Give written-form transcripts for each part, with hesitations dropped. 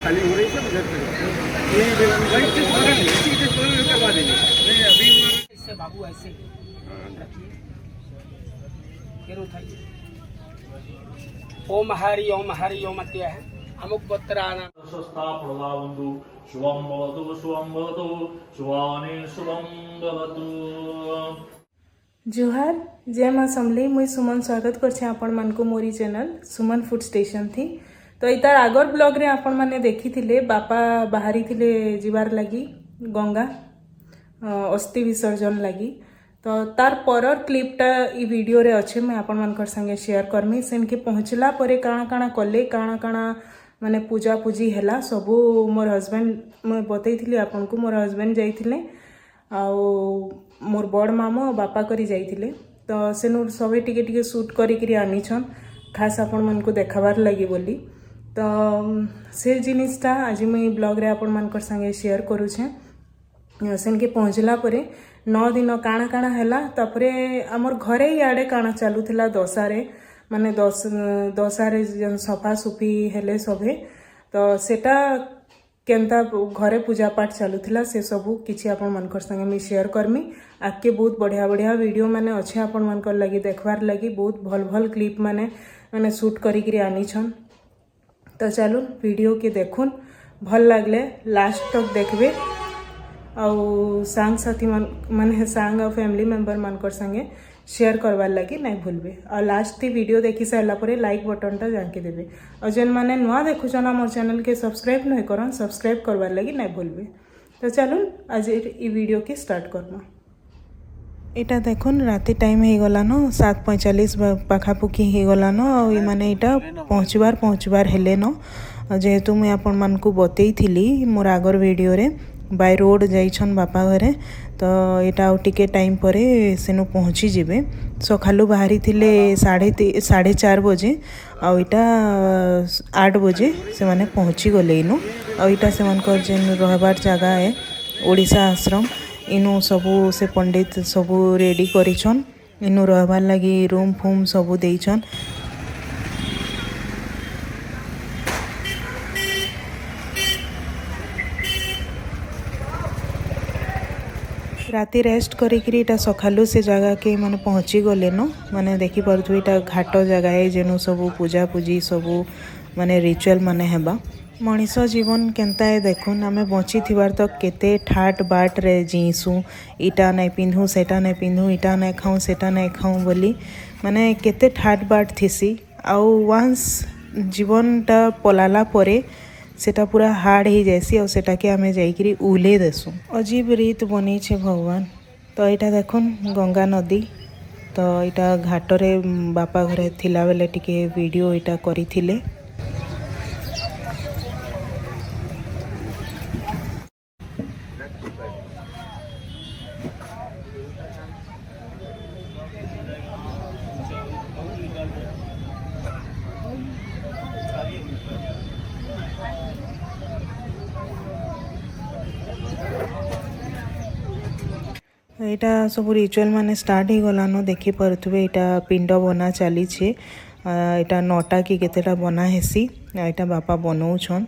खाली हो रही है उधर से ये वही चीज बगल में इसी के बगल में करवा देंगे नहीं अभी इससे बाबू ऐसे रखिए फिर उठाइए ओम हरि ओम अत्य है अमुक गोत्राना स्वस्ता प्रदावन्तु शुभं भवतु शुभानि शुभं भवतु। जुहार जय माँ समली मुई सुमन स्वागत करछे आपण मान को मोरी चैनल सुमन फूड स्टेशन थी। तो इतार आगर ब्लॉग रे आपण माने देखी थिले बापा बाहरी थिले जीवार लगी गंगा अस्थि विसर्जन लगी। तो तार परर क्लिपटा ई वीडियो रे अच्छे मैं आपण मानकर संगे शेयर करमी। सेन के पहुँचला परे काଣା काଣା कले काଣା काଣା माने पूजा पूजी हैला सबू मोर हस्बैंड मैं बतई थिली आपण को मोर हस्बैंड जाइथिले आउ मोर बड़ मामो बापा करी जाइथिले। तो सेनु सबे टिके टिके शूट करी आनिछन खास आपण मन को देखाबार लगी बोली। तो से जिनिसटा आज मुई ब्लॉग रे आपण मानकर संगे शेयर करूछे। सेन के पहुँचला परे 9 दिन काଣା काଣା हैला तापरे हमर घरे याडे काଣା चालुथिला दशारे माने दशारे जन सफा सुफी हेले सभे। तो सेटा केनता घरे पूजा पाठ चालुथिला से सबू किछि आपण मानकर संगे मी शेयर करमी। आके बहुत बढ़िया बढ़िया वीडियो माने अच्छे आपण मानकर लगी देखबार लगी बहुत भल भल क्लिप माने माने शूट करी आनिछन। तो चलो वीडियो के देखुन भल लागले लास्ट तक देखबे आउ सांग साथी माने सांग और फैमिली मेंबर मानकर संगे शेयर करवार लगी नहीं भूलबे। और लास्ट थी वीडियो देखी सारा पर लाइक बटन जाके देवे और जेन माने नुआ देखुछन हमर चैनल के सब्सक्राइब नहीं करन सब्सक्राइब करवार लगी नहीं भूलबे। तो चलो आज ई वीडियो के स्टार्ट करना। एटा देखुन राति टाइम हो गला न 7:45 पाखापुखी हो गला न और माने एटा पहुँचबार हेले न जेहेतु मुझे आपण मान को बतई थी मोर आगर वीडियो रे बाय रोड जाइछन बापा घरे। तो यहाँ आउ टिके टाइम पर सेनु पहुँची जिबे सखालू बाहरी थिले 4:30 बजे आउ इटा 8 बजे से माने पहुँची गले इनु। आउ इटा से मानकर जेन रहबार जगह है ओडिशा आश्रम इनु सबू से पंडित सबू रेडी करिछन इनु रहबार लगी रूम फूम सबू देइछन। राति रेस्ट करिकरी सखालू से जगह के माने पहुँची गले न माने देखी पारुथु इटा घाट जगह है जेनु सबू पूजा पूजी सबू माने रिचुअल माने हेबा। मनीष जीवन केनता है देखुन आमे बची थिबार तो केते ठाट बाट रे जीसु इटा नहीं पिंधु सेटा नहीं पिंधु इटा नहीं खाऊँ सेटा नहीं खाऊँ बोली माने केते ठाट बाट थिसी। आउ वांस जीवनटा पलाला परे सेटा पूरा हार्ड ही जैसी और सेटा के आमे जाइकरी उले देसु अजीब रीत बनी छे भगवान। तो यहाँ देखुन गंगा नदी तो यहाँ घाट रे बापा घरे थिला बेले टिके वीडियो यहाँ करी थिले। यहाँ सब रिचुअल माने स्टार्ट हो गला न देखी पारुथबे यहाँ पिंड बना चली छे यहाँ 9टा कि केतेटा बना हेसी यहाँ बापा बनाउछन।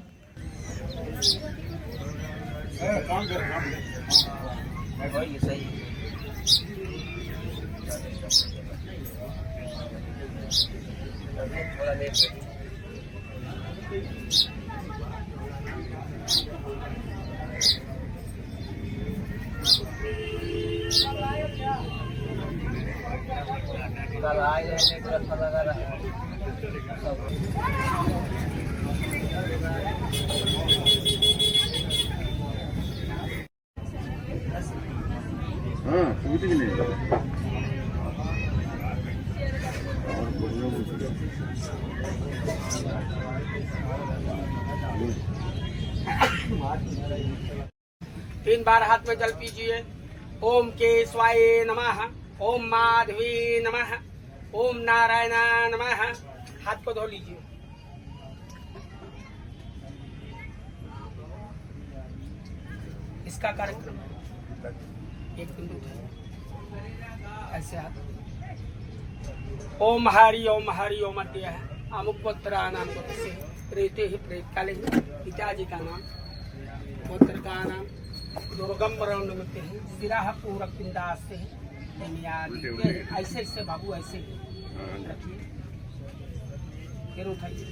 हाँ समझ नहीं तीन बार हाथ में जल पीजिए। ओम केशवाय नमः ओम माधवी नमः ओम नारायण नमः। हाथ को धो लीजिए। इसका कार्यक्रम एक बिंदु ऐसे हाथ ओम हरि ओम अद्य अमुक गोत्रा नाम से प्रेते ही प्रेत काले पिताजी का नाम पुत्र का नाम दुर्गम्बर नमते हैं सिरा पूरक पिंडास से ऐसे ऐसे बाबू ऐसे रखिए फिर उठाइए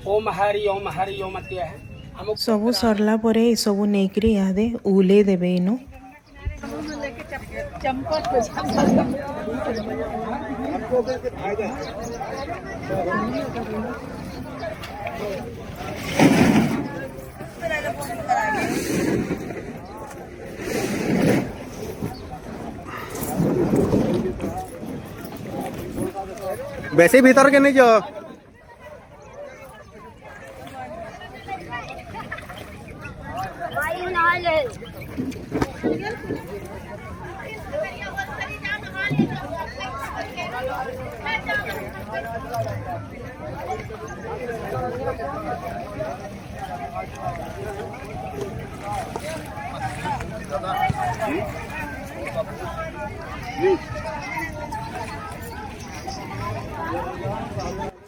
ओम हरि ओम अत्य है अमुक ସବୁ ସରିଲା ପରେ ଏ ସବୁ ନେଇକିରି ଇହାଦେ ଉଲେଇ ଦେବେ ଇନୁ। वैसे भीतर के नहीं जाओ।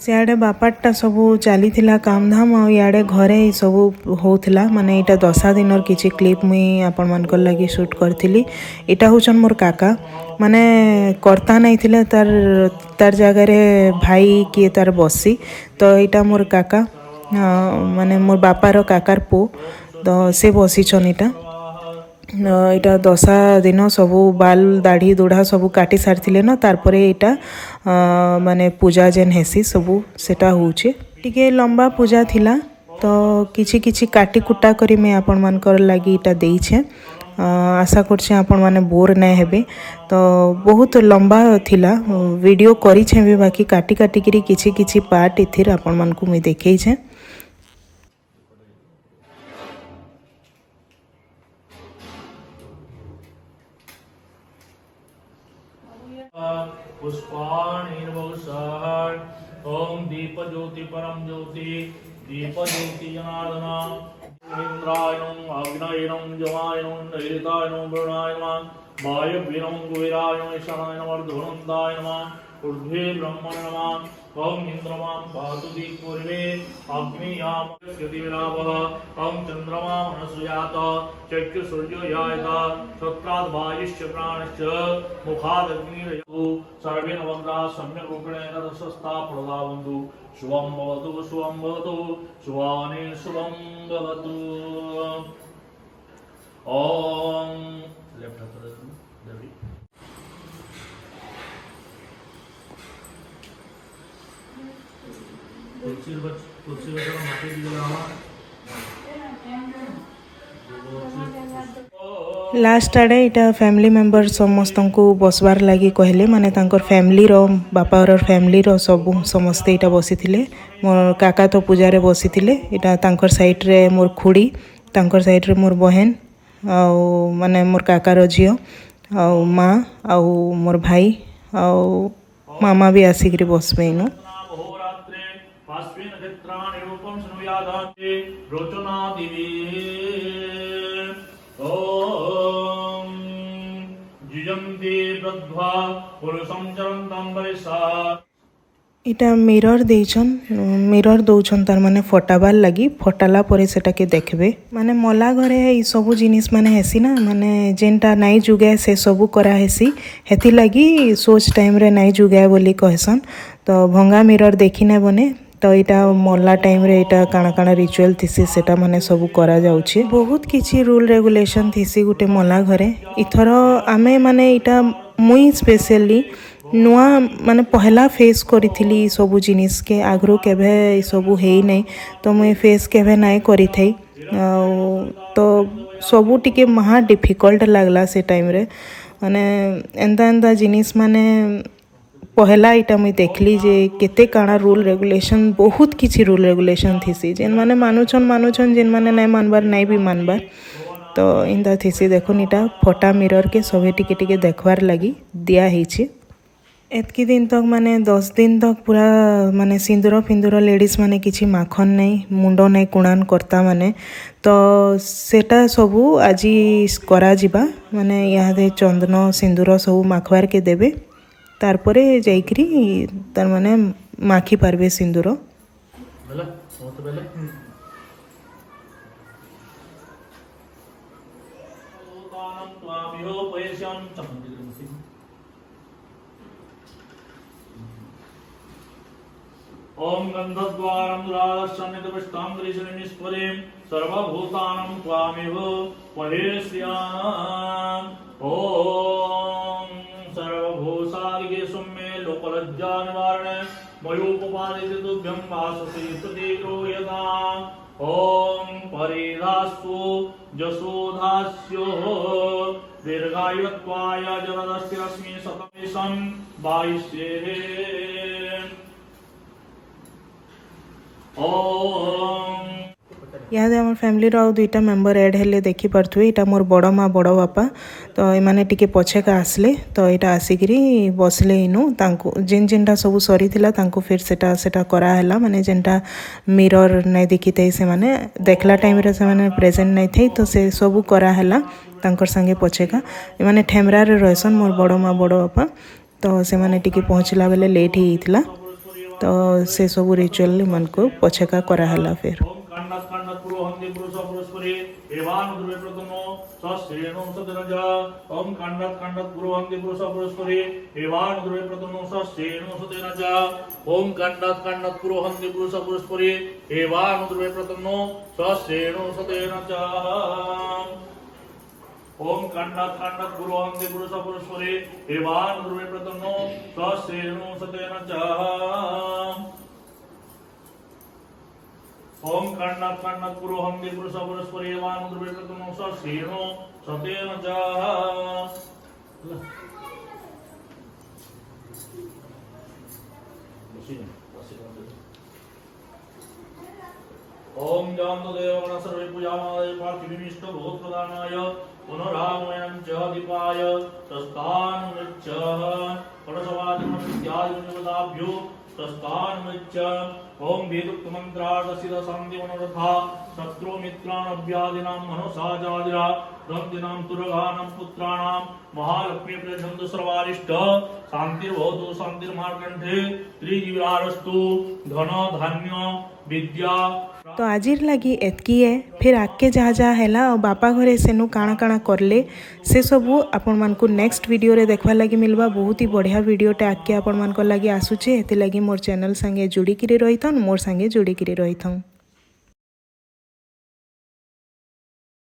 सियाड़े बापाटा सब चली काम धाम आ इे घरे सब होता माने इटा 10 दिन किसी क्लिप मुई आपण मानकर लगी शूट करथिली। इटा होचन मोर काका माने कर्ता नहीं थिले तार जगह भाई किए तार बसी तो इटा मोर काका माने मोर बापार काकार पो तो से बसीचन इटा इटा 10 दिन सबू बाल दाढ़ी दुढ़ा सबू काटी सारी न तारपरे इटा माने पूजा जेन हेसी सबू सेटा होचे टिके लंबा पूजा थिला तो किछि किछि काटी कुटा करी मैं आपण मानकर लागी इटा देइछे। आशा करछे आपण माने बोर नै हेबे तो बहुत लंबा थिला वीडियो करी छे भी बाकी काटी काटी करी किछि किछि पार्ट इथिर आपण मान को मैं देखै छे। पुष्पाणिर्वसार ओम दीप ज्योति परम ज्योति दीप ज्योति जनार्दन इंद्रायणं अग्नयनं जवायनं नैऋतायनं वरुणायनं वायुवीरं कुबेरायनं ईशानायनं अर्धवृन्दाय नमः ऊर्ध्वे ब्रह्मणे नमः ओम इंद्रमां पातु दिक्पूर्वे अग्नियां यदिविरावः ओम चंद्रमा मनसुयात चक्षुसूर्यो यायत श्रोत्राद् वायुश्च प्राणश्च मुखादग्निरयु सर्वे नवग्रहाः सम्यक् रूपेण रसस्था प्रदावन्तु शुभं भवतु शुभानि शुभं भवतु। ओम लेफ्ट हाथ देवी तुलसी माटी दिला लास्ट आड़े इटा फैमिली मेंबर समस्त को बसबार लगी कहले माने तांकर फैमिली रो बापार फैमिली रो सब समस्ते इटा बसी थिले। मोर काका तो पूजारे बसी थिले इटा तांकर साइड रे मोर खुड़ी तांकर साइड रे मोर बहन आ माने मोर काकार झियो आ माँ आ मोर भाई आ मामा भी आसिक बसबे इनु। इटा मिरर देइछन मिरर दौछन तार माने फटाबार लगी फटाला परे सेटा के देखबे माने मला घरे ई सब जिनिस माने हेसी ना माने जेनटा नाई जुगे से सब करा हेसी हेती लगी सोच टाइम रे नाई जुगे बोली कहसन तो भंगा मिरर देखि ने बने तो इटा मला टाइम रे इटा काना काना रिचुअल थिसी सेटा माने सब करा जाउछि। बहुत किछि रूल रेगुलेशन थिसी गुटे मला घरे इथर आमे माने इटा मुई स्पेशली नुआ माने पहला फेस करी सब जिनिस के आगरू केभे सब हेई नहीं तो मुई फेस केभे नाई करी थई तो सबू टिके महा डिफिकल्ट लागला से टाइम रे माने एंदा एंदा जिनिस माने पहला इटा मुई देखली जे केते काना रूल रेगुलेशन बहुत किछि रूल रेगुलेशन थिसी जेन माने मानुछन जेन माने नाई मानबार नाई भी मानबार तो इंदा थिसी देखुन इटा फटा मिरर के सभे टिके टिके देखबार लगी दिया हिछि। एतकी दिन तक माने 10 दिन तक पूरा माने सिंदूर फिंदूर लेडीज माने किछि माखन नहीं मुंडो नहीं कुणान करता माने तो सेटा सबू आज करा जिबा माने यहाँ चंदन सिंदूर सबू माखबार के देबे तारपरे जाइकरी तार माने माखी पारबे सिंदूर ହେଲା ସମସ୍ତେ ବେଲେ भूतानं त्वामिहो पयस्यां चमन्दिरमसि ओम गंधद्वारं दुरादर्शनितपष्टां ग्रीशनिस्परें सर्वभूतानं त्वामिह पयस्याम् ओम सर्वभूसादिके सुम्मे लोकलज्जा निवारणे मयोपपादिते तुभ्यं वाससे प्रतीको यदा ओम परिधास्व जसोधास्यो दीर्घायुत्वाय जलदस्य रश्मि शतमेशं वायुष्ये ओम इहादे आम फैमिली आउ दुईटा मेम्बर एड हेले देखी पार्थुए यहाँ मोर बड़ माँ बड़ बापा तो ये टिके पछेका आसले तो यहाँ आसिकी बसले इनु जेन जेनटा सब सरी फिर सेटा कराला माने जेनटा मिरर नहीं देखी थे से माने देखला टाइम रे से माने प्रेजेंट नहीं थे तो से सब कराला तांकर संगे पछेका ये ठेमरा रे रहसन मोर बड़ माँ बड़ बापा तो से माने टिके पहुँचला बेले लेट ही तो से सब रिचुअल मन को पछेका कराला फिर खंडत पुरोहंति पुरुष पुरुषपरि एवान द्रव्य प्रतनो सस्रेणो सदनजा ओम खंडत पुरोहंति पुरुष पुरुषपरि एवान द्रव्य प्रतनो सस्रेणो सदनजा ओम खंडत पुरोहंति पुरुष पुरुषपरि एवान द्रव्य प्रतनो सस्रेणो सदनजा ओम खंडत पुरोहंति पुरुष पुरुषपरि एवान द्रव्य प्रतनो सस्रेणो सदनजा ओम खंडत पुरोहंति पुरुष पुरुषपरि एवान द्रव्य प्रतनो सस्रेणो सदनजा ओम जानतो देवगण सर्वे पूजामाय पार्थिविष्ट भूत प्रदानाय पुनरागमनं च दीपाय तस्तान्मुच्च परसवादिमत्यादिनिवदाभ्यो तस्तान्मुच्च ओम वेदोक्त मंत्रार्थ शांति मनोरथा शत्रु मित्रानभ्यादिनां मनोसाजादिरा दन्तिनां तुरगानां पुत्राणां महालक्ष्मी प्रजन्तु सर्वारिष्ट शांतिर्भवतु शांतिर्मार्कण्ठे त्रिजीवारस्तु धन धान्य विद्या। तो आजिर लगी एतकी है फिर आगे जहाँ जहाँ है और बापा घरे सेनु काଣା काଣା करले से सबू आपण मानकु नेक्स्ट वीडियो रे देखवा लगी मिलवा बहुत ही बढ़िया वीडियोटे आगे आपण मानक लगी आसुचे एते लगी मोर चैनल संगे जुड़ी किरी रहिथन मोर संगे जुड़ी किरी रहिथन।